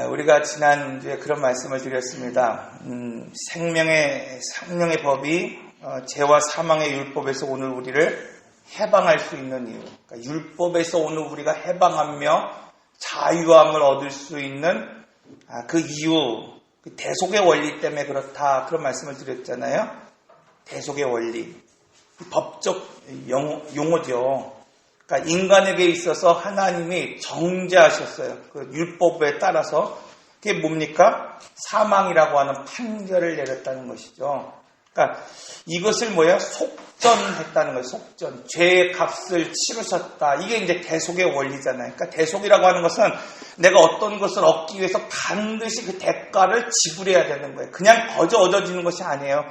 우리가 지난주에 그런 말씀을 드렸습니다. 생명의 법이 죄와 사망의 율법에서 오늘 우리를 해방할 수 있는 이유, 그러니까 율법에서 오늘 우리가 해방하며 자유함을 얻을 수 있는 그 이유, 대속의 원리 때문에 그렇다, 그런 말씀을 드렸잖아요. 대속의 원리, 법적 용어죠. 그러니까 인간에게 있어서 하나님이 정죄하셨어요. 그 율법에 따라서. 그게 뭡니까? 사망이라고 하는 판결을 내렸다는 것이죠. 그러니까 이것을 속전했다는 거예요. 속전. 죄의 값을 치르셨다. 이게 이제 대속의 원리잖아요. 그러니까 대속이라고 하는 것은 내가 어떤 것을 얻기 위해서 반드시 그 대가를 지불해야 되는 거예요. 그냥 거저 얻어지는 것이 아니에요.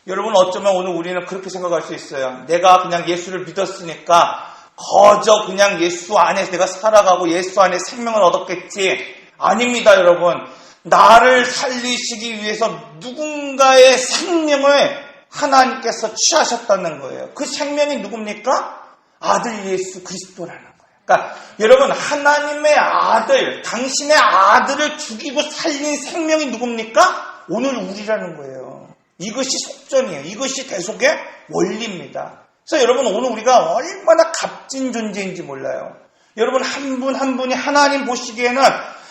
여러분, 어쩌면 오늘 우리는 그렇게 생각할 수 있어요. 내가 그냥 예수를 믿었으니까 거저 그냥 예수 안에 내가 살아가고 예수 안에 생명을 얻었겠지. 아닙니다, 여러분. 나를 살리시기 위해서 누군가의 생명을 하나님께서 취하셨다는 거예요. 그 생명이 누굽니까? 아들 예수 그리스도라는 거예요. 그러니까 여러분, 하나님의 아들, 당신의 아들을 죽이고 살린 생명이 누굽니까? 오늘 우리라는 거예요. 이것이 속전이에요. 이것이 대속의 원리입니다. 그래서 여러분, 오늘 우리가 얼마나 값진 존재인지 몰라요. 여러분, 한 분 한 분이 하나님 보시기에는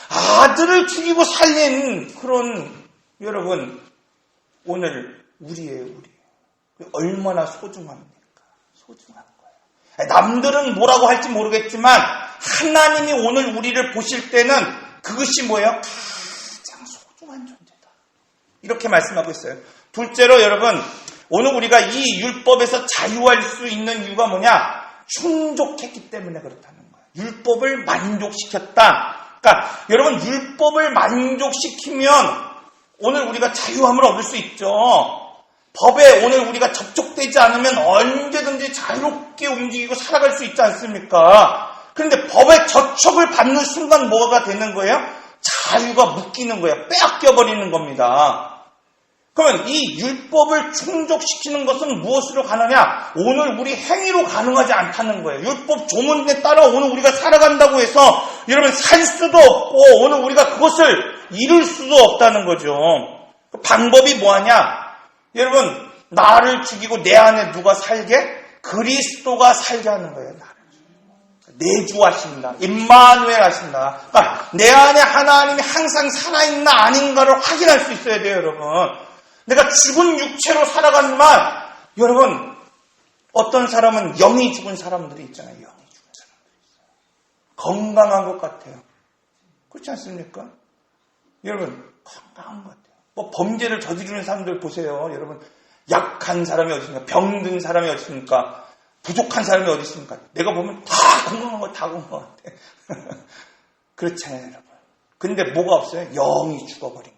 아들을 죽이고 살린 그런, 여러분, 오늘 우리예요, 우리. 얼마나 소중합니까? 소중한 거예요. 남들은 뭐라고 할지 모르겠지만 하나님이 오늘 우리를 보실 때는 그것이 뭐예요? 가장 소중한 존재다. 이렇게 말씀하고 있어요. 둘째로 여러분, 오늘 우리가 이 율법에서 자유할 수 있는 이유가 뭐냐? 충족했기 때문에 그렇다는 거예요. 율법을 만족시켰다. 그러니까 여러분, 율법을 만족시키면 오늘 우리가 자유함을 얻을 수 있죠. 법에 오늘 우리가 접촉되지 않으면 언제든지 자유롭게 움직이고 살아갈 수 있지 않습니까? 그런데 법에 접촉을 받는 순간 뭐가 되는 거예요? 자유가 묶이는 거예요. 빼앗겨버리는 겁니다. 그러면 이 율법을 충족시키는 것은 무엇으로 가느냐? 오늘 우리 행위로 가능하지 않다는 거예요. 율법 조문에 따라 오늘 우리가 살아간다고 해서 여러분 살 수도 없고 오늘 우리가 그것을 이룰 수도 없다는 거죠. 그 방법이 뭐하냐? 여러분, 나를 죽이고 내 안에 누가 살게? 그리스도가 살게 하는 거예요. 내주하신다. 임마누엘 하신다. 그러니까 내 안에 하나님이 항상 살아있나 아닌가를 확인할 수 있어야 돼요, 여러분. 내가 죽은 육체로 살아가지만, 여러분, 어떤 사람은 영이 죽은 사람들이 있잖아요. 영이 죽은 사람들이 있어요. 건강한 것 같아요. 그렇지 않습니까? 여러분, 건강한 것 같아요. 범죄를 저지르는 사람들 보세요. 여러분, 약한 사람이 어디 있습니까? 병든 사람이 어디 있습니까? 부족한 사람이 어디 있습니까? 내가 보면 다 건강한 거, 다 건강한 것 같아. 그렇잖아요, 여러분. 근데 뭐가 없어요? 영이 죽어버린 거예요.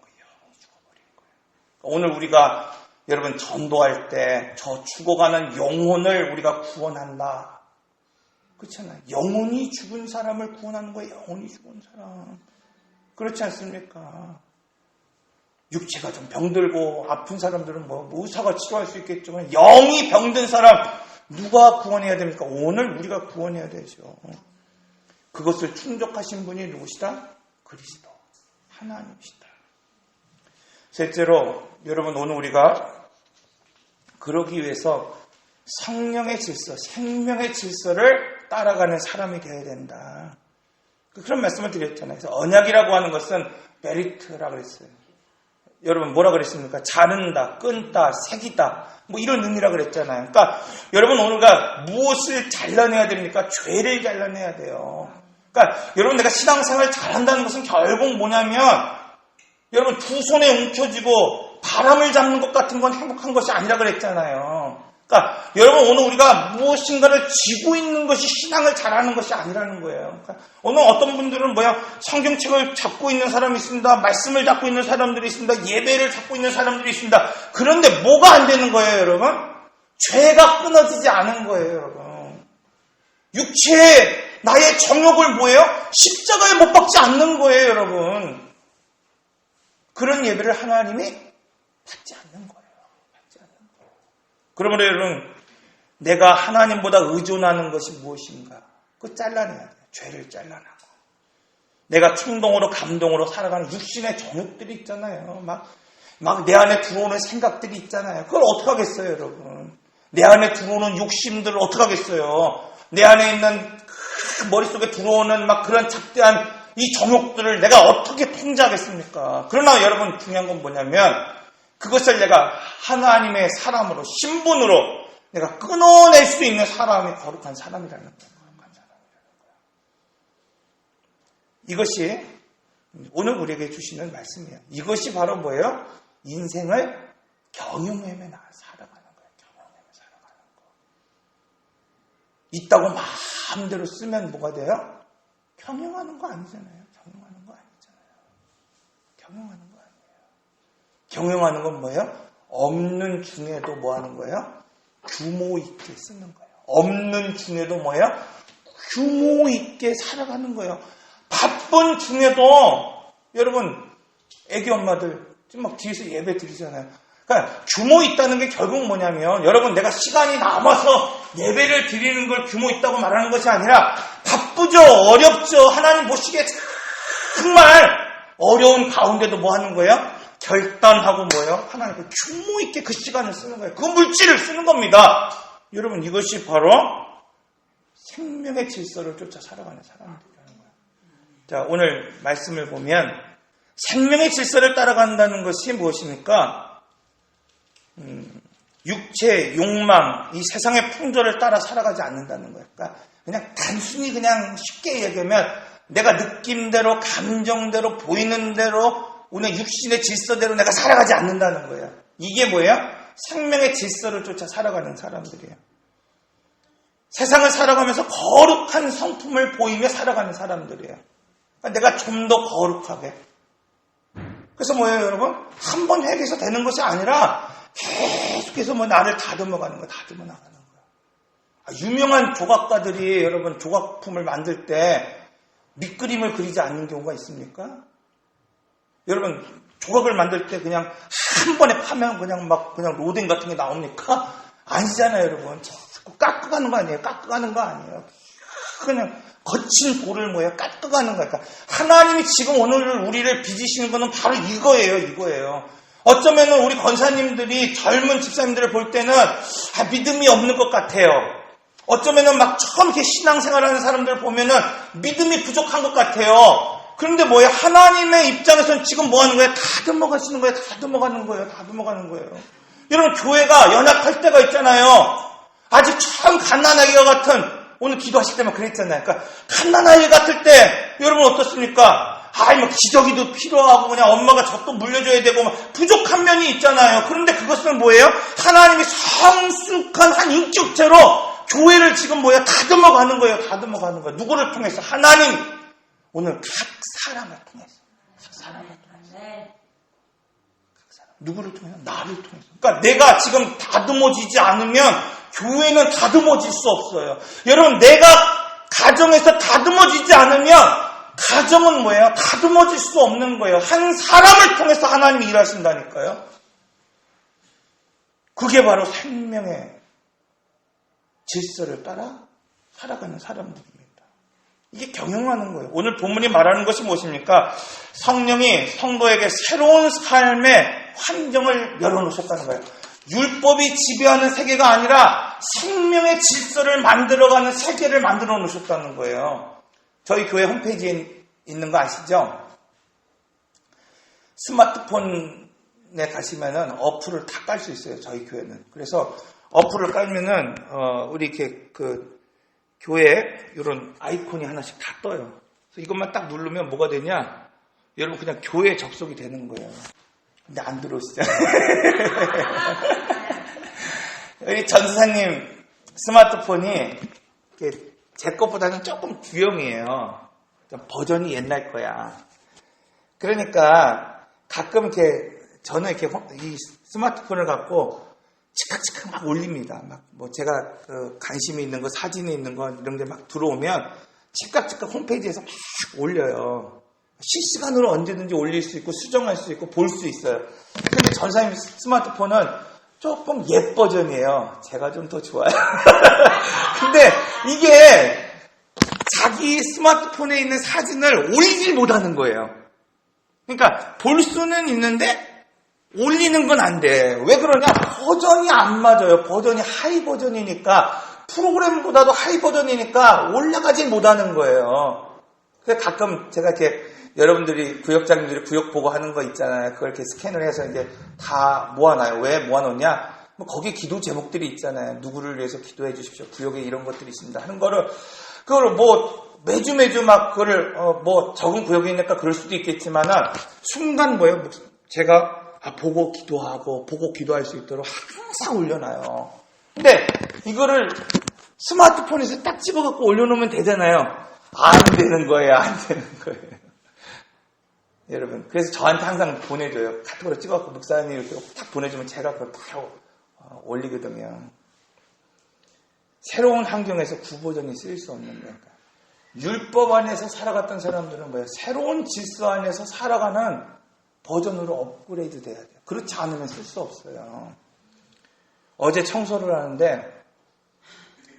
오늘 우리가 여러분 전도할 때 저 죽어가는 영혼을 우리가 구원한다. 그렇잖아요. 영혼이 죽은 사람을 구원하는 거예요. 영혼이 죽은 사람. 그렇지 않습니까? 육체가 좀 병들고 아픈 사람들은 의사가 치료할 수 있겠지만 영이 병든 사람 누가 구원해야 됩니까? 오늘 우리가 구원해야 되죠. 그것을 충족하신 분이 누구시다? 그리스도. 하나님이시다. 셋째로 여러분, 오늘 우리가 그러기 위해서 성령의 질서, 생명의 질서를 따라가는 사람이 되어야 된다. 그런 말씀을 드렸잖아요. 그래서 언약이라고 하는 것은 베리트라고 그랬어요. 여러분 뭐라 그랬습니까? 자른다, 끊다, 새기다, 이런 의미라고 그랬잖아요. 그러니까 여러분, 오늘가 무엇을 잘라내야 됩니까? 죄를 잘라내야 돼요. 그러니까 여러분, 내가 신앙생활 잘한다는 것은 결국 뭐냐면 여러분, 두 손에 움켜쥐고 바람을 잡는 것 같은 건 행복한 것이 아니라 그랬잖아요. 그러니까 여러분, 오늘 우리가 무엇인가를 쥐고 있는 것이 신앙을 잘하는 것이 아니라는 거예요. 그러니까 오늘 어떤 분들은 성경책을 잡고 있는 사람이 있습니다. 말씀을 잡고 있는 사람들이 있습니다. 예배를 잡고 있는 사람들이 있습니다. 그런데 뭐가 안 되는 거예요, 여러분? 죄가 끊어지지 않은 거예요, 여러분. 육체의 나의 정욕을 뭐예요? 십자가에 못 박지 않는 거예요, 여러분. 그런 예배를 하나님이 받지 않는 거예요. 그러므로 여러분, 내가 하나님보다 의존하는 것이 무엇인가? 그거 잘라내야 돼요. 죄를 잘라내고. 내가 충동으로 감동으로 살아가는 육신의 정욕들이 있잖아요. 막 내 안에 들어오는 생각들이 있잖아요. 그걸 어떡하겠어요, 여러분. 내 안에 들어오는 욕심들을 어떡하겠어요. 내 안에 있는 머릿속에 들어오는 막 그런 작대한 이 정욕들을 내가 어떻게 통제하겠습니까? 그러나 여러분 중요한 건 뭐냐면 그것을 내가 하나님의 사람으로 신분으로 내가 끊어낼 수 있는 사람이 거룩한 사람이라는 거예요. 이것이 오늘 우리에게 주시는 말씀이에요. 이것이 바로 뭐예요? 인생을 경영하며 살아가는 거예요. 경영하며 살아가는 거. 있다고 마음대로 쓰면 뭐가 돼요? 경영하는 거 아니잖아요. 경영하는 거 아니잖아요. 경영하는 거 아니에요. 경영하는 건 뭐예요? 없는 중에도 뭐 하는 거예요? 규모 있게 쓰는 거예요. 없는 중에도 뭐예요? 규모 있게 살아가는 거예요. 바쁜 중에도 여러분 애기 엄마들 지금 막 뒤에서 예배 드리잖아요. 그러니까 규모 있다는 게 결국 뭐냐면 여러분 내가 시간이 남아서 예배를 드리는 걸 규모 있다고 말하는 것이 아니라 바쁘죠. 어렵죠. 하나님 보시기에 정말 어려운 가운데도 뭐 하는 거예요? 결단하고 뭐예요? 하나님 그 규모 있게 그 시간을 쓰는 거예요. 그 물질을 쓰는 겁니다. 여러분 이것이 바로 생명의 질서를 쫓아 살아가는 사람들이라는 거예요. 자, 오늘 말씀을 보면 생명의 질서를 따라간다는 것이 무엇입니까? 육체, 욕망, 이 세상의 풍조를 따라 살아가지 않는다는 거예요. 그러니까 그냥 단순히 그냥 쉽게 얘기하면 내가 느낌대로, 감정대로, 보이는 대로 오늘 육신의 질서대로 내가 살아가지 않는다는 거예요. 이게 뭐예요? 생명의 질서를 쫓아 살아가는 사람들이에요. 세상을 살아가면서 거룩한 성품을 보이며 살아가는 사람들이에요. 그러니까 내가 좀 더 거룩하게. 그래서 뭐예요, 여러분? 한 번 회개해서 되는 것이 아니라 계속해서 뭐 나를 다듬어가는 거예요. 다듬어 나가는 거예요. 유명한 조각가들이 여러분 조각품을 만들 때 밑그림을 그리지 않는 경우가 있습니까? 여러분 조각을 만들 때 그냥 한 번에 파면 그냥 로딩 같은 게 나옵니까? 아니잖아요, 여러분. 자꾸 깎아가는 거 아니에요. 깎아가는 거 아니에요. 그냥 거친 돌을 뭐예요? 깎아가는 거예요. 그러니까 하나님이 지금 오늘 우리를 빚으시는 거는 바로 이거예요. 어쩌면은 우리 권사님들이 젊은 집사님들을 볼 때는 믿음이 없는 것 같아요. 어쩌면은 막 처음 이렇게 신앙생활하는 사람들을 보면은 믿음이 부족한 것 같아요. 그런데 뭐예요? 하나님의 입장에서는 지금 뭐 하는 거예요? 다듬어 가시는 거예요. 다듬어가는 거예요. 여러분 교회가 연약할 때가 있잖아요. 아직 처음 갓난아기와 같은 오늘 기도하실 때만 그랬잖아요. 그러니까 갓난아기 같을 때 여러분 어떻습니까? 뭐 기저귀도 필요하고 그냥 엄마가 젖도 물려줘야 되고 막 부족한 면이 있잖아요. 그런데 그것은 뭐예요? 하나님이 성숙한 한 인격체로 교회를 지금 뭐예요? 다듬어가는 거예요. 누구를 통해서? 하나님 오늘 각 사람을 통해서. 누구를 통해서? 나를 통해서. 그러니까 내가 지금 다듬어지지 않으면 교회는 다듬어질 수 없어요. 여러분 내가 가정에서 다듬어지지 않으면 가정은 뭐예요? 다듬어질 수 없는 거예요. 한 사람을 통해서 하나님이 일하신다니까요. 그게 바로 생명의 질서를 따라 살아가는 사람들입니다. 이게 경영하는 거예요. 오늘 본문이 말하는 것이 무엇입니까? 성령이 성도에게 새로운 삶의 환경을 열어놓으셨다는 거예요. 율법이 지배하는 세계가 아니라 생명의 질서를 만들어가는 세계를 만들어 놓으셨다는 거예요. 저희 교회 홈페이지에 있는 거 아시죠? 스마트폰에 가시면은 어플을 다 깔 수 있어요. 저희 교회는. 그래서 어플을 깔면은 우리 이렇게 그 교회에 이런 아이콘이 하나씩 다 떠요. 그래서 이것만 딱 누르면 뭐가 되냐? 여러분 그냥 교회에 접속이 되는 거예요. 근데 안 들어오시죠? 우리 전사님 스마트폰이 제 것보다는 조금 구형이에요. 버전이 옛날 거야. 그러니까 가끔 이렇게 저는 이렇게 이 스마트폰을 갖고 치칵치칵 막 올립니다. 막 뭐 제가 관심이 있는 거, 사진이 있는 거 이런 게 막 들어오면 치칵치칵 홈페이지에서 막 올려요. 실시간으로 언제든지 올릴 수 있고 수정할 수 있고 볼 수 있어요. 근데 전사님 스마트폰은 조금 옛 버전이에요. 제가 좀 더 좋아요. 근데 이게 자기 스마트폰에 있는 사진을 올리질 못하는 거예요. 그러니까 볼 수는 있는데 올리는 건 안 돼. 왜 그러냐? 버전이 안 맞아요. 버전이 하이 버전이니까, 프로그램보다도 하이 버전이니까 올라가질 못하는 거예요. 그래서 가끔 제가 이렇게 여러분들이 구역장님들이 구역 보고 하는 거 있잖아요. 그걸 이렇게 스캔을 해서 이제 다 모아놔요. 왜 모아놓냐? 뭐 거기 기도 제목들이 있잖아요. 누구를 위해서 기도해 주십시오. 구역에 이런 것들이 있습니다. 하는 거를 그걸 뭐 매주 막 그거를 뭐 적은 구역이 있으니까 그럴 수도 있겠지만은 순간 뭐예요? 제가 보고 기도하고 보고 기도할 수 있도록 항상 올려놔요. 근데 이거를 스마트폰에서 딱 찍어갖고 올려놓으면 되잖아요. 안 되는 거예요. 안 되는 거예요. 여러분, 그래서 저한테 항상 보내줘요. 카톡으로 찍어갖고 목사님 이렇게 딱 보내주면 제가 그걸 바로 올리거든요. 새로운 환경에서 구버전이 쓰일 수 없는 거예요. 율법 안에서 살아갔던 사람들은 뭐예요? 새로운 질서 안에서 살아가는 버전으로 업그레이드 돼야 돼요. 그렇지 않으면 쓸 수 없어요. 어제 청소를 하는데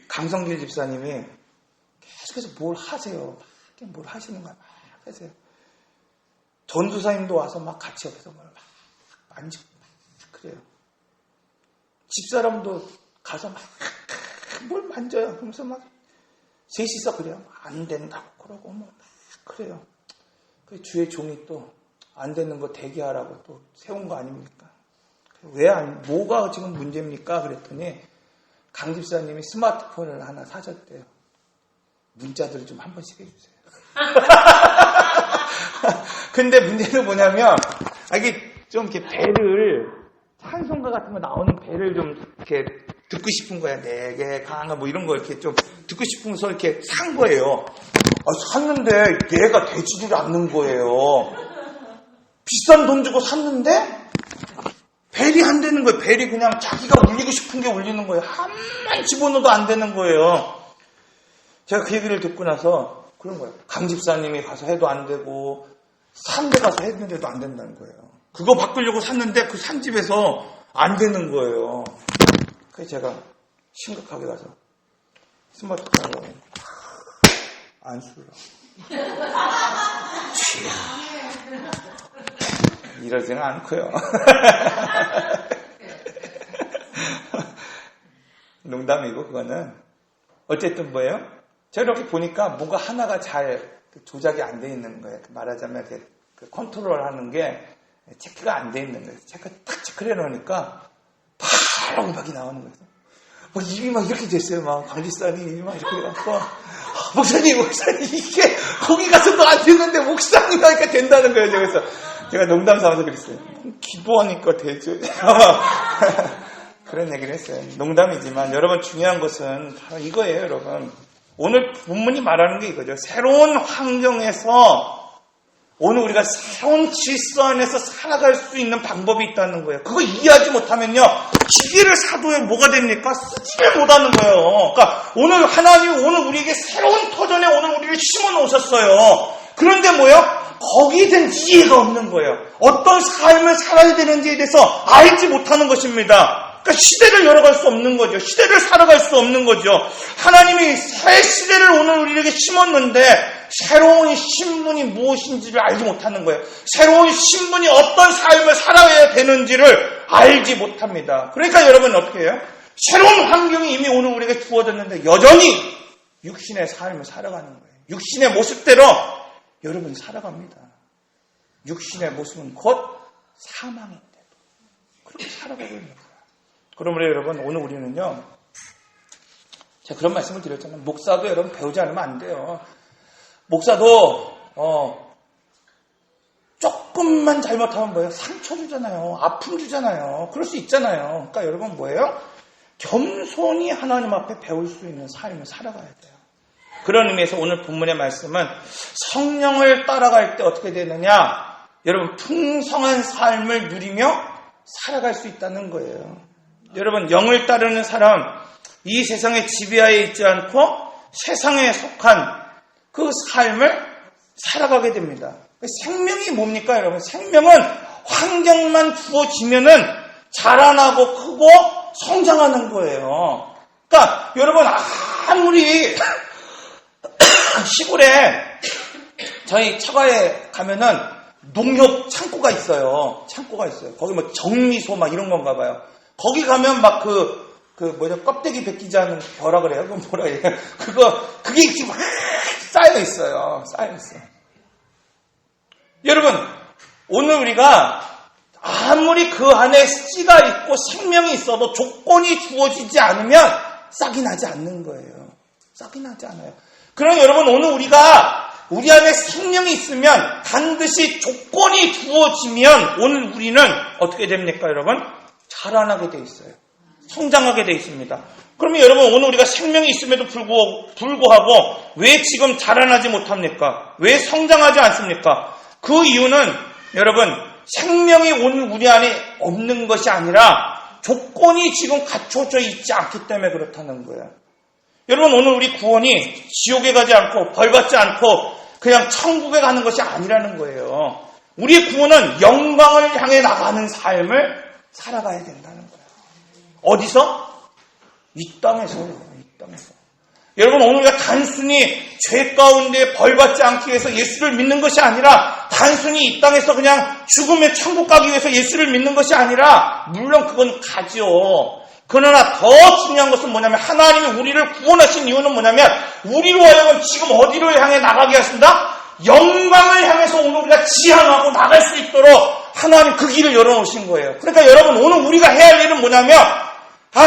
강성길 집사님이 계속해서 뭘 하세요. 뭘 하시는 거야. 막 하세요. 전도사님도 와서 막 같이 옆에서 막 만지고 막 그래요. 집사람도 가서 막 뭘 만져요. 그러면서 막 셋이서 그래요. 안 된다고 그러고 뭐 그래요. 그 주의 종이 또 안 되는 거 대기하라고 또 세운 거 아닙니까? 뭐가 지금 문제입니까? 그랬더니 강 집사님이 스마트폰을 하나 사셨대요. 문자들을 좀 한 번씩 해주세요. 근데 문제는 뭐냐면, 이게 좀 이렇게 배를, 찬송가 같은 거 나오는 배를 좀 이렇게 듣고 싶은 거야. 내게 강한 뭐 이런 거 이렇게 좀 듣고 싶어서 이렇게 산 거예요. 샀는데 얘가 되지를 않는 거예요. 비싼 돈 주고 샀는데 벨이 안 되는 거예요. 벨이 그냥 자기가 울리고 싶은 게 울리는 거예요. 한만 집어넣어도 안 되는 거예요. 제가 그 얘기를 듣고 나서 그런 거예요. 강 집사님이 가서 해도 안 되고 산 데 가서 했는데도 안 된다는 거예요. 그거 바꾸려고 샀는데 그 산 집에서 안 되는 거예요. 그래서 제가 심각하게 가서 스마트폰으로 안수를 이러지는 않고요. 농담이고 그거는 어쨌든 뭐예요? 제가 이렇게 보니까 뭔가 하나가 잘 조작이 안 돼 있는 거예요. 말하자면 이렇게 컨트롤하는 게 체크가 안 돼 있는 거예요. 체크를 해놓으니까 바로 음악이 나오는 거예요. 막 입이 막 이렇게 됐어요. 막 강지사님이 막 이렇게 돼갖고 목사님 이게 거기 가서도 안 됐는데 목사님 하니까 된다는 거예요. 그래서 제가 농담 삼아서 그랬어요. 기도하니까 되죠. 그런 얘기를 했어요. 농담이지만 여러분 중요한 것은 바로 이거예요. 여러분 오늘 본문이 말하는 게 이거죠. 새로운 환경에서 오늘 우리가 새로운 질서 안에서 살아갈 수 있는 방법이 있다는 거예요. 그거 이해하지 못하면요. 기계를 사도에 뭐가 됩니까? 쓰지를 못하는 거예요. 그러니까 오늘 하나님 오늘 우리에게 새로운 터전에 오늘 우리를 심어 놓으셨어요. 그런데 뭐예요? 거기에 대한 이해가 없는 거예요. 어떤 삶을 살아야 되는지에 대해서 알지 못하는 것입니다. 그러니까 시대를 열어갈 수 없는 거죠. 시대를 살아갈 수 없는 거죠. 하나님이 새 시대를 오늘 우리에게 심었는데 새로운 신분이 무엇인지를 알지 못하는 거예요. 새로운 신분이 어떤 삶을 살아야 되는지를 알지 못합니다. 그러니까 여러분 어떻게 해요? 새로운 환경이 이미 오늘 우리에게 주어졌는데 여전히 육신의 삶을 살아가는 거예요. 육신의 모습대로 여러분 살아갑니다. 육신의 모습은 곧 사망인데도 그렇게 살아가고 있는 거예요. 그러므로 여러분 오늘 우리는요. 제가 그런 말씀을 드렸잖아요. 목사도 여러분 배우지 않으면 안 돼요. 목사도 조금만 잘못하면 뭐예요? 상처 주잖아요. 아픔 주잖아요. 그럴 수 있잖아요. 그러니까 여러분 뭐예요? 겸손히 하나님 앞에 배울 수 있는 삶을 살아가야 돼요. 그런 의미에서 오늘 본문의 말씀은 성령을 따라갈 때 어떻게 되느냐? 여러분 풍성한 삶을 누리며 살아갈 수 있다는 거예요. 여러분 영을 따르는 사람 이 세상의 지배하에 있지 않고 세상에 속한 그 삶을 살아가게 됩니다. 생명이 뭡니까 여러분? 생명은 환경만 주어지면은 자라나고 크고 성장하는 거예요. 그러니까 여러분 아무리 시골에 저희 처가에 가면은 농협 창고가 있어요. 거기 뭐 정미소 막 이런 건가 봐요. 거기 가면 막 껍데기 벗기지 않은 벼라 그래요? 그건 뭐라 해요? 그게 지금 막 쌓여 있어요. 여러분, 오늘 우리가 아무리 그 안에 씨가 있고 생명이 있어도 조건이 주어지지 않으면 싹이 나지 않는 거예요. 싹이 나지 않아요. 그럼 여러분, 오늘 우리 안에 생명이 있으면 반드시 조건이 주어지면 오늘 우리는 어떻게 됩니까, 여러분? 자라나게 돼 있어요. 성장하게 돼 있습니다. 그러면 여러분, 오늘 우리가 생명이 있음에도 불구하고 왜 지금 자라나지 못합니까? 왜 성장하지 않습니까? 그 이유는 여러분, 생명이 오늘 우리 안에 없는 것이 아니라 조건이 지금 갖춰져 있지 않기 때문에 그렇다는 거예요. 여러분, 오늘 우리 구원이 지옥에 가지 않고 벌받지 않고 그냥 천국에 가는 것이 아니라는 거예요. 우리의 구원은 영광을 향해 나가는 삶을 살아가야 된다는 거예요. 어디서? 이 땅에서요. 이 땅에서. 여러분, 오늘 우리가 단순히 죄 가운데 벌받지 않기 위해서 예수를 믿는 것이 아니라 단순히 이 땅에서 그냥 죽으면 천국 가기 위해서 예수를 믿는 것이 아니라 물론 그건 가죠. 그러나 더 중요한 것은 뭐냐면 하나님이 우리를 구원하신 이유는 뭐냐면 우리로 하여금 지금 어디를 향해 나가게 하신다? 영광을 향해서 오늘 우리가 지향하고 나갈 수 있도록 하나님 그 길을 열어놓으신 거예요. 그러니까 여러분, 오늘 우리가 해야 할 일은 뭐냐면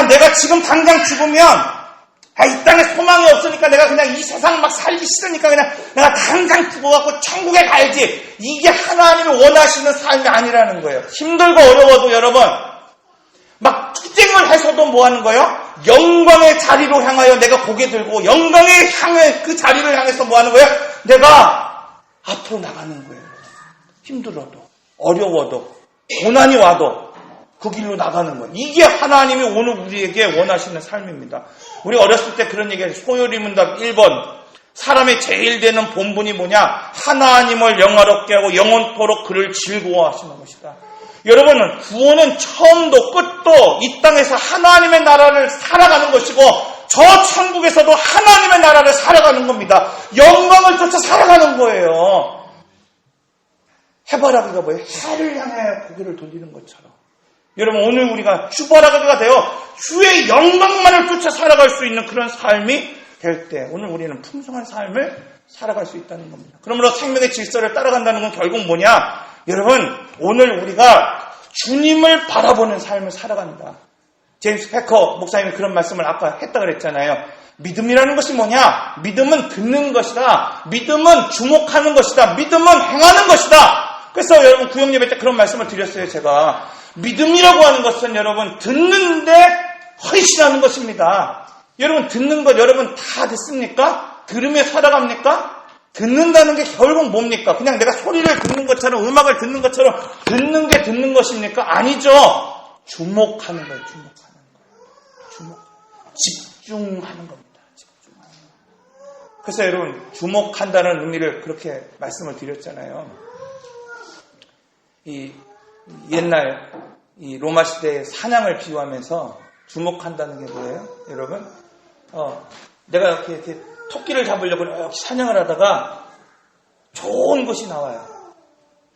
내가 지금 당장 죽으면 이 땅에 소망이 없으니까 내가 그냥 이 세상 막 살기 싫으니까 그냥 내가 당장 죽어갖고 천국에 가야지. 이게 하나님이 원하시는 삶이 아니라는 거예요. 힘들고 어려워도 여러분 막 투쟁을 해서도 뭐 하는 거예요? 영광의 자리로 향하여 내가 고개 들고 영광의 향해 그 자리를 향해서 뭐 하는 거예요? 내가 앞으로 나가는 거예요. 힘들어도 어려워도 고난이 와도 그 길로 나가는 거예요. 이게 하나님이 오늘 우리에게 원하시는 삶입니다. 우리 어렸을 때 그런 얘기해요. 소요리문답 1번. 사람의 제일 되는 본분이 뭐냐? 하나님을 영화롭게 하고 영원토록 그를 즐거워하시는 것이다. 여러분, 구원은 처음도 끝도 이 땅에서 하나님의 나라를 살아가는 것이고 저 천국에서도 하나님의 나라를 살아가는 겁니다. 영광을 쫓아 살아가는 거예요. 해바라기가 뭐예요? 해를 향해 고개를 돌리는 것처럼. 여러분, 오늘 우리가 주바라기가 되어 주의 영광만을 쫓아 살아갈 수 있는 그런 삶이 될 때 오늘 우리는 풍성한 삶을 살아갈 수 있다는 겁니다. 그러므로 생명의 질서를 따라간다는 건 결국 뭐냐? 여러분, 오늘 우리가 주님을 바라보는 삶을 살아간다. 제임스 패커 목사님이 그런 말씀을 아까 했다 그랬잖아요. 믿음이라는 것이 뭐냐? 믿음은 듣는 것이다. 믿음은 주목하는 것이다. 믿음은 행하는 것이다. 그래서 여러분 구역 예배 때 그런 말씀을 드렸어요. 제가 믿음이라고 하는 것은 여러분 듣는데 헌신하는 것입니다. 여러분 듣는 것 여러분 다 듣습니까? 들으며 살아갑니까? 듣는다는 게 결국 뭡니까? 그냥 내가 소리를 듣는 것처럼 음악을 듣는 것처럼 듣는 게 듣는 것입니까? 아니죠. 주목하는 거예요. 집중하는 겁니다. 집중하는 거. 그래서 여러분 주목한다는 의미를 그렇게 말씀을 드렸잖아요. 이 옛날 이 로마 시대의 사냥을 비유하면서 주목한다는 게 뭐예요? 여러분, 내가 이렇게 토끼를 잡으려고 이렇게 사냥을 하다가 좋은 것이 나와요.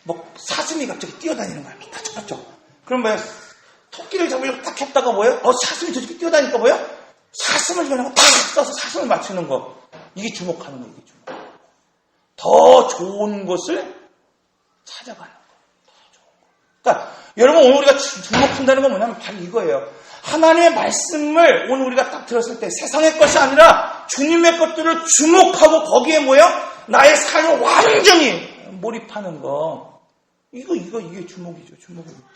뭐 사슴이 갑자기 뛰어다니는 거야. 딱. 그럼 뭐예요? 토끼를 잡으려고 딱 했다가 뭐예요? 사슴이 저렇게 뛰어다니까 뭐예요? 사슴을 그냥 딱 써서 사슴을 맞추는 거. 이게 주목하는 거예요. 이게 주목. 더 좋은 것을 찾아가는 거. 그러니까 여러분 오늘 우리가 주목한다는 건 뭐냐면 바로 이거예요. 하나님의 말씀을 오늘 우리가 딱 들었을 때 세상의 것이 아니라 주님의 것들을 주목하고 거기에 뭐예요? 나의 삶을 완전히 몰입하는 거. 이게 주목이죠. 주목입니다.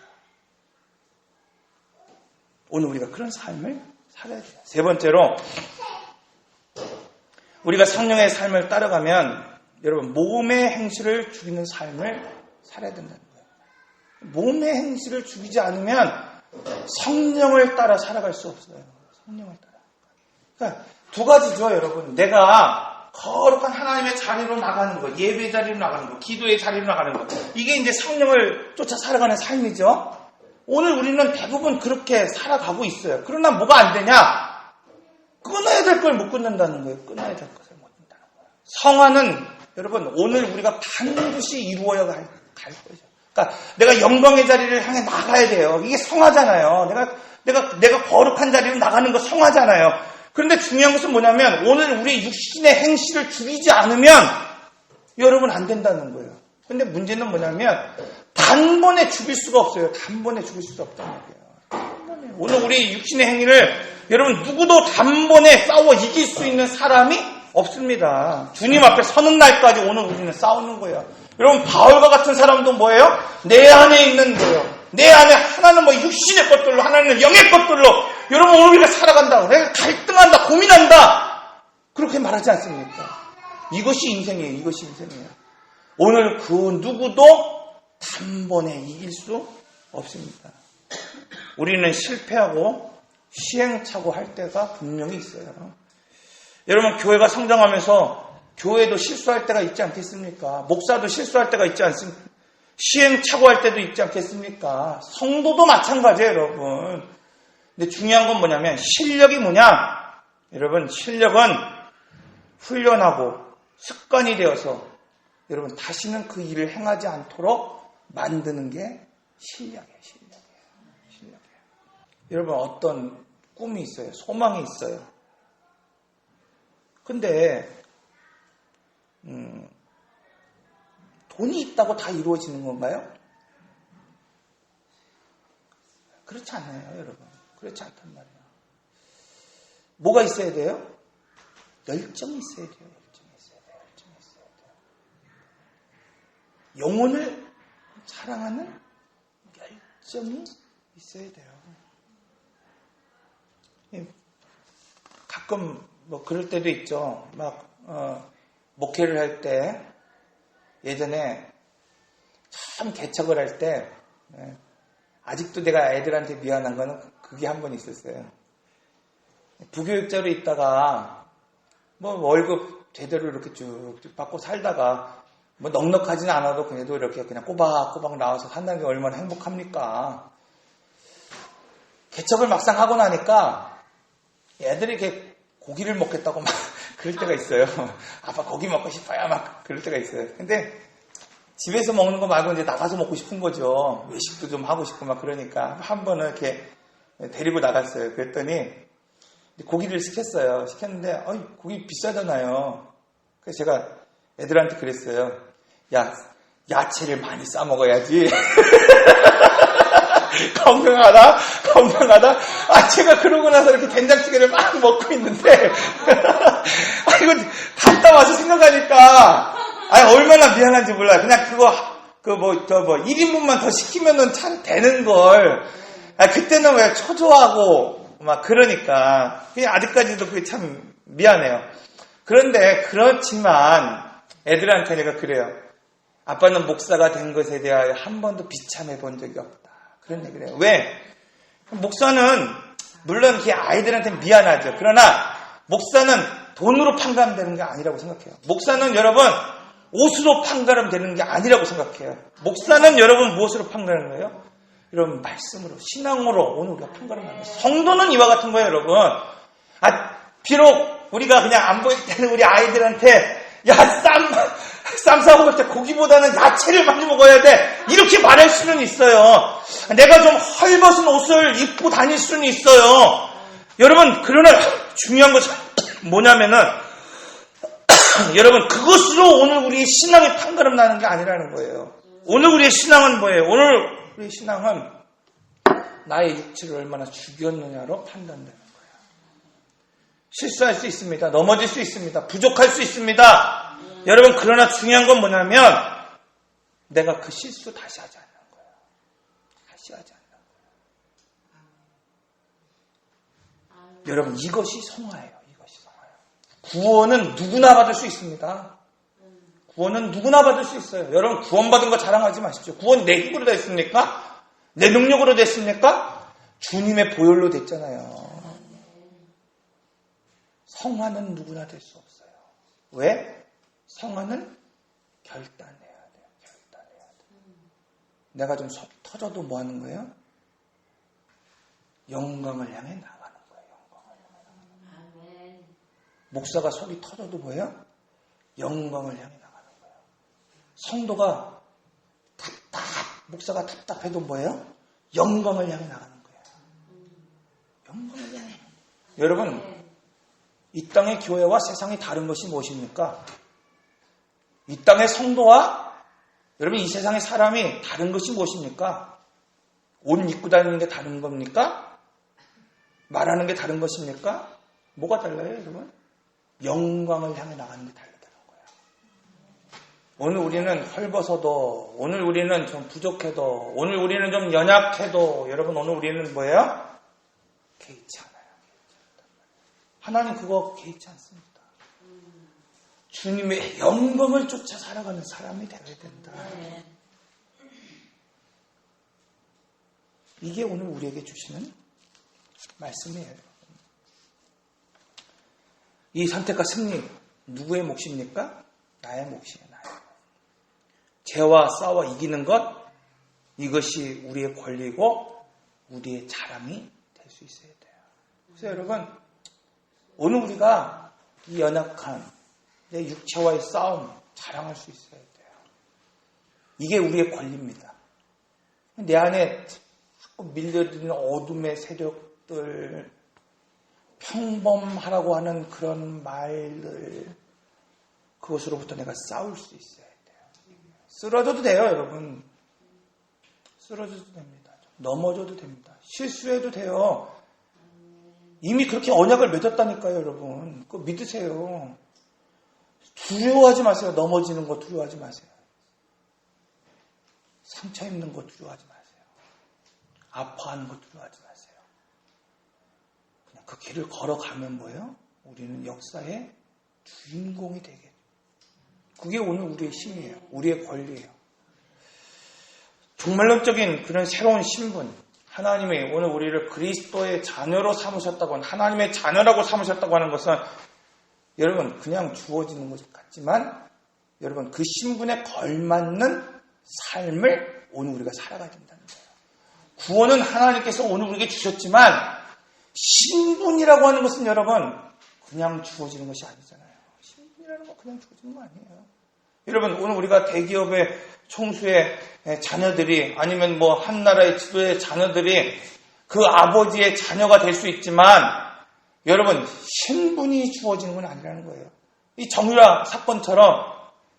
오늘 우리가 그런 삶을 살아야 돼요. 세 번째로 우리가 성령의 삶을 따라가면 여러분 몸의 행실을 죽이는 삶을 살아야 된다는 거예요. 몸의 행실을 죽이지 않으면 성령을 따라 살아갈 수 없어요. 성령을 따라. 그러니까 두 가지죠, 여러분. 내가 거룩한 하나님의 자리로 나가는 거, 예배 자리로 나가는 거, 기도의 자리로 나가는 거. 이게 이제 성령을 쫓아 살아가는 삶이죠. 오늘 우리는 대부분 그렇게 살아가고 있어요. 그러나 뭐가 안 되냐? 끊어야 될 걸 못 끊는다는 거예요. 끊어야 될 것을 못 끊는다는 거예요. 성화는 여러분 오늘 우리가 반드시 이루어야 갈 거죠. 그러니까 내가 영광의 자리를 향해 나가야 돼요. 이게 성화잖아요. 내가 거룩한 자리로 나가는 거 성화잖아요. 그런데 중요한 것은 뭐냐면 오늘 우리 육신의 행실을 죽이지 않으면 여러분 안 된다는 거예요. 근데 문제는 뭐냐면 단번에 죽일 수가 없어요. 단번에 죽일 수가 없다는 거예요. 오늘 우리 육신의 행위를 여러분 누구도 단번에 싸워 이길 수 있는 사람이 없습니다. 주님 앞에 서는 날까지 오늘 우리는 싸우는 거예요. 여러분 바울과 같은 사람도 뭐예요? 내 안에 있는 거예요. 내 안에 하나는 뭐 육신의 것들로 하나는 영의 것들로 여러분 오늘 우리가 살아간다. 내가 갈등한다. 고민한다. 그렇게 말하지 않습니까? 이것이 인생이에요. 이것이 인생이에요. 오늘 그 누구도 단번에 이길 수 없습니다. 우리는 실패하고 시행착오 할 때가 분명히 있어요. 여러분 교회가 성장하면서 교회도 실수할 때가 있지 않겠습니까? 목사도 실수할 때가 있지 않습니까? 시행착오할 때도 있지 않겠습니까? 성도도 마찬가지예요, 여러분. 근데 중요한 건 뭐냐면 실력이 뭐냐? 여러분 실력은 훈련하고 습관이 되어서 여러분 다시는 그 일을 행하지 않도록 만드는 게 실력이에요. 여러분 어떤 꿈이 있어요. 소망이 있어요. 근데 돈이 있다고 다 이루어지는 건가요? 그렇지 않아요, 여러분. 그렇지 않단 말이에요. 뭐가 있어야 돼요? 열정이 있어야 돼요. 열정이 있어야 돼요. 영혼을 사랑하는 열정이 있어야 돼요. 가끔 뭐 그럴 때도 있죠. 막 목회를 할 때 예전에 참 개척을 할 때 아직도 내가 애들한테 미안한 거는 그게 한 번 있었어요. 부교육자로 있다가 뭐 월급 제대로 이렇게 쭉쭉 받고 살다가 뭐 넉넉하지는 않아도 그래도 이렇게 그냥 꼬박꼬박 나와서 산다는 게 얼마나 행복합니까? 개척을 막상 하고 나니까 애들이 이렇게 고기를 먹겠다고 막 그럴 때가 있어요. 아빠 고기 먹고 싶어요. 막 그럴 때가 있어요. 근데 집에서 먹는 거 말고 이제 나가서 먹고 싶은 거죠. 외식도 좀 하고 싶고 막 그러니까 한 번은 이렇게 데리고 나갔어요. 그랬더니 고기를 시켰어요. 시켰는데 고기 비싸잖아요. 그래서 제가 애들한테 그랬어요. 야, 야채를 많이 싸 먹어야지. 건강하다. 제가 그러고 나서 이렇게 된장찌개를 막 먹고 있는데, 이거 갔다 와서 생각하니까, 얼마나 미안한지 몰라요. 그냥 그거, 1인분만 더 시키면은 참 되는걸. 그때는 왜 초조하고, 막 그러니까. 그냥 아직까지도 그게 참 미안해요. 그런데, 그렇지만, 애들한테 내가 그래요. 아빠는 목사가 된 것에 대하여 한 번도 비참해 본 적이 없다. 그런 얘기를 해요. 왜? 목사는 물론 이렇게 아이들한테 미안하죠. 그러나 목사는 돈으로 판가름되는 게 아니라고 생각해요. 목사는 여러분 옷으로 판가름되는 게 아니라고 생각해요. 목사는 여러분 무엇으로 판가름해요? 여러분 말씀으로, 신앙으로 오늘 우리가 판가름하는 거예요. 성도는 이와 같은 거예요, 여러분. 비록 우리가 그냥 안 보일 때는 우리 아이들한테 쌈 싸먹을 때 고기보다는 야채를 많이 먹어야 돼. 이렇게 말할 수는 있어요. 내가 좀 헐벗은 옷을 입고 다닐 수는 있어요. 여러분, 그러나 중요한 것은 뭐냐면은, 여러분, 그것으로 오늘 우리의 신앙이 판가름 나는 게 아니라는 거예요. 오늘 우리의 신앙은 뭐예요? 오늘 우리의 신앙은 나의 육체를 얼마나 죽였느냐로 판단되는 거예요. 실수할 수 있습니다. 넘어질 수 있습니다. 부족할 수 있습니다. 여러분, 그러나 중요한 건 뭐냐면 내가 그 실수 다시 하지 않는 거예요. 다시 하지 않는 거예요. 여러분, 이것이 성화예요. 이것이 성화예요. 구원은 누구나 받을 수 있습니다. 구원은 누구나 받을 수 있어요. 여러분, 구원받은 거 자랑하지 마십시오. 구원 내 힘으로 됐습니까? 내 능력으로 됐습니까? 주님의 보혈로 됐잖아요. 성화는 누구나 될 수 없어요. 왜? 성화는 결단해야 돼요. 결단해야 돼요. 내가 좀 속 터져도 뭐 하는 거예요? 영광을 향해 나가는 거예요. 영광을 향해 나가는 거예요. 목사가 속이 터져도 뭐예요? 영광을 향해 나가는 거예요. 성도가 목사가 답답해도 뭐예요? 영광을 향해 나가는 거예요. 영광을 향해. 여러분, 이 땅의 교회와 세상이 다른 것이 무엇입니까? 이 땅의 성도와 여러분 이 세상의 사람이 다른 것이 무엇입니까? 옷 입고 다니는 게 다른 겁니까? 말하는 게 다른 것입니까? 뭐가 달라요, 여러분? 영광을 향해 나가는 게 다르다는 거예요. 오늘 우리는 헐벗어도, 오늘 우리는 좀 부족해도, 오늘 우리는 좀 연약해도, 여러분 오늘 우리는 뭐예요? 개의치 않아요. 하나님 그거 개의치 않습니다. 주님의 영광을 쫓아 살아가는 사람이 되어야 된다. 이게 오늘 우리에게 주시는 말씀이에요. 이 선택과 승리 누구의 몫입니까? 나의 몫이에요. 나의. 죄와 싸워 이기는 것, 이것이 우리의 권리고 우리의 자랑이 될 수 있어야 돼요. 그래서 여러분, 오늘 우리가 이 연약한 내 육체와의 싸움 자랑할 수 있어야 돼요. 이게 우리의 권리입니다. 내 안에 밀려드는 어둠의 세력들, 평범하라고 하는 그런 말들, 그것으로부터 내가 싸울 수 있어야 돼요. 쓰러져도 돼요, 여러분. 쓰러져도 됩니다. 넘어져도 됩니다. 실수해도 돼요. 이미 그렇게 언약을 맺었다니까요, 여러분. 그거 믿으세요. 두려워하지 마세요. 넘어지는 거 두려워하지 마세요. 상처 입는 거 두려워하지 마세요. 아파하는 거 두려워하지 마세요. 그냥 그 길을 걸어가면 뭐예요? 우리는 역사의 주인공이 되게. 그게 오늘 우리의 힘이에요. 우리의 권리예요. 종말론적인 그런 새로운 신분, 하나님이 오늘 우리를 그리스도의 자녀로 삼으셨다고 하는, 하나님의 자녀라고 삼으셨다고 하는 것은 여러분 그냥 주어지는 것 같지만 여러분 그 신분에 걸맞는 삶을 오늘 우리가 살아가야 된다는 거예요. 구원은 하나님께서 오늘 우리에게 주셨지만 신분이라고 하는 것은 여러분 그냥 주어지는 것이 아니잖아요. 신분이라는 건 그냥 주어지는 거 아니에요. 여러분 오늘 우리가 대기업의 총수의 자녀들이 아니면 뭐 한 나라의 지도의 자녀들이 그 아버지의 자녀가 될 수 있지만 여러분 신분이 주어지는 건 아니라는 거예요. 이 정유라 사건처럼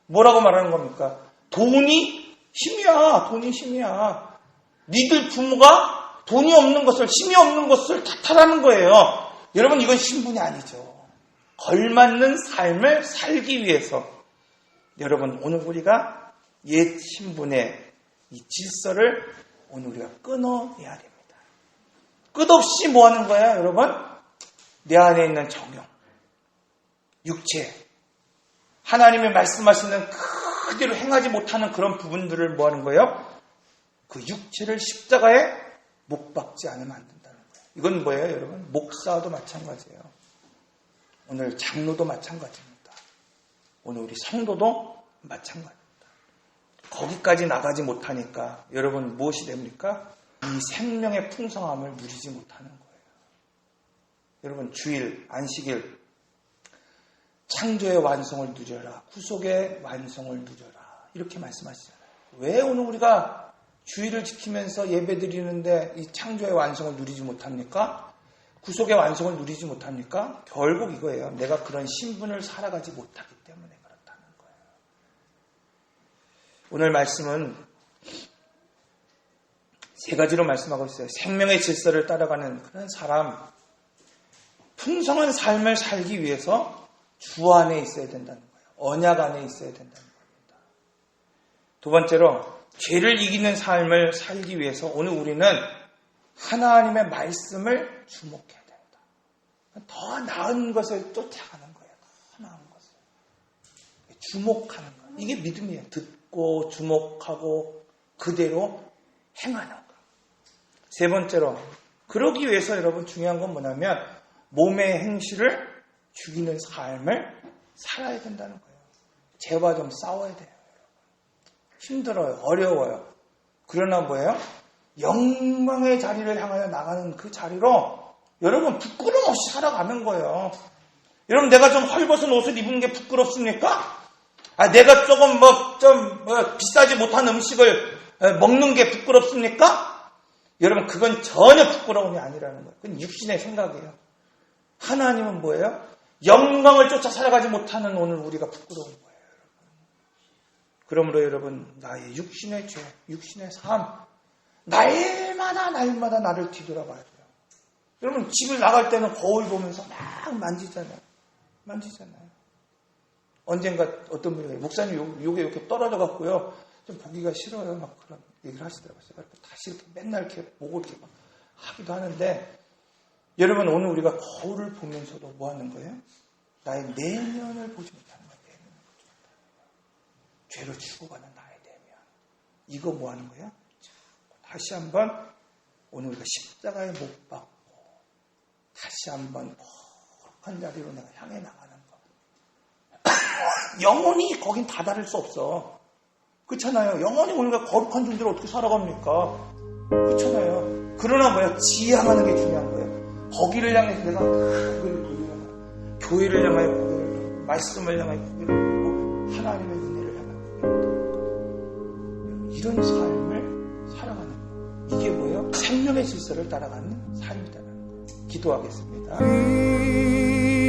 뭐라고 말하는 겁니까? 돈이 힘이야. 돈이 힘이야. 니들 부모가 돈이 없는 것을, 힘이 없는 것을 탓하라는 거예요. 여러분 이건 신분이 아니죠. 걸맞는 삶을 살기 위해서 여러분 오늘 우리가 옛 신분의 이 질서를 오늘 우리가 끊어내야 됩니다. 끝없이 뭐 하는 거야 여러분? 내 안에 있는 정욕, 육체, 하나님의 말씀하시는 그대로 행하지 못하는 그런 부분들을 뭐 하는 거예요? 그 육체를 십자가에 못 박지 않으면 안 된다는 거예요. 이건 뭐예요 여러분? 목사도 마찬가지예요. 오늘 장로도 마찬가지입니다. 오늘 우리 성도도 마찬가지입니다. 거기까지 나가지 못하니까 여러분 무엇이 됩니까? 이 생명의 풍성함을 누리지 못하는 거예요. 여러분 주일, 안식일, 창조의 완성을 누려라. 구속의 완성을 누려라. 이렇게 말씀하시잖아요. 왜 오늘 우리가 주일을 지키면서 예배 드리는데 이 창조의 완성을 누리지 못합니까? 구속의 완성을 누리지 못합니까? 결국 이거예요. 내가 그런 신분을 살아가지 못하기 때문에 그렇다는 거예요. 오늘 말씀은 세 가지로 말씀하고 있어요. 생명의 질서를 따라가는 그런 사람, 풍성한 삶을 살기 위해서 주 안에 있어야 된다는 거예요. 언약 안에 있어야 된다는 겁니다. 두 번째로 죄를 이기는 삶을 살기 위해서 오늘 우리는 하나님의 말씀을 주목해야 된다. 더 나은 것을 쫓아가는 거예요. 더 나은 것을. 주목하는 거예요. 이게 믿음이에요. 듣고 주목하고 그대로 행하는 거. 세 번째로 그러기 위해서 여러분 중요한 건 뭐냐면 몸의 행실을 죽이는 삶을 살아야 된다는 거예요. 죄와 좀 싸워야 돼요. 힘들어요. 어려워요. 그러나 뭐예요? 영광의 자리를 향하여 나가는 그 자리로 여러분 부끄러움 없이 살아가는 거예요. 여러분 내가 좀 헐벗은 옷을 입은 게 부끄럽습니까? 내가 조금 좀 비싸지 못한 음식을 먹는 게 부끄럽습니까? 여러분, 그건 전혀 부끄러움이 아니라는 거예요. 그건 육신의 생각이에요. 하나님은 뭐예요? 영광을 쫓아 살아가지 못하는 오늘 우리가 부끄러운 거예요. 그러므로 여러분, 나의 육신의 죄, 육신의 삶, 날마다 나를 뒤돌아봐야 돼요. 여러분, 집을 나갈 때는 거울 보면서 막 만지잖아요. 언젠가 어떤 분이 목사님 요게 이렇게 떨어져 갖고요, 좀 보기가 싫어요. 막 그런 얘기를 하시더라고요. 다시 이렇게 맨날 이렇게 보고 이렇게 막 하기도 하는데, 여러분, 오늘 우리가 거울을 보면서도 뭐 하는 거예요? 나의 내면을 보지 못하는 거예요. 내면을 보지 못하는 거예요. 죄로 죽어가는 나의 내면. 이거 뭐 하는 거예요? 다시 한번 오늘 우리가 십자가에 못 박고 다시 한번 거룩한 자리로 내가 향해 나가는 거. 영원히 거긴 다다를 수 없어. 그렇잖아요. 영원히 우리가 거룩한 존재로 어떻게 살아갑니까? 그렇잖아요. 그러나 뭐야? 지향하는 게 중요한 거예요. 거기를 향해서 내가 고개를 돌리잖아. 교회를 향하여 고개를 돌리고, 말씀을 향하여 고개를 돌리고, 하나님의 은혜를 향하여 고개를 돌리고, 이런 삶을 살아가는 거예요. 이게 뭐예요? 생명의 질서를 따라가는 삶이다라는 거예요. 기도하겠습니다.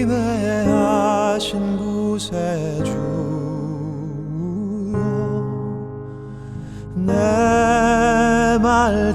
인내하신 구세주여, 내 말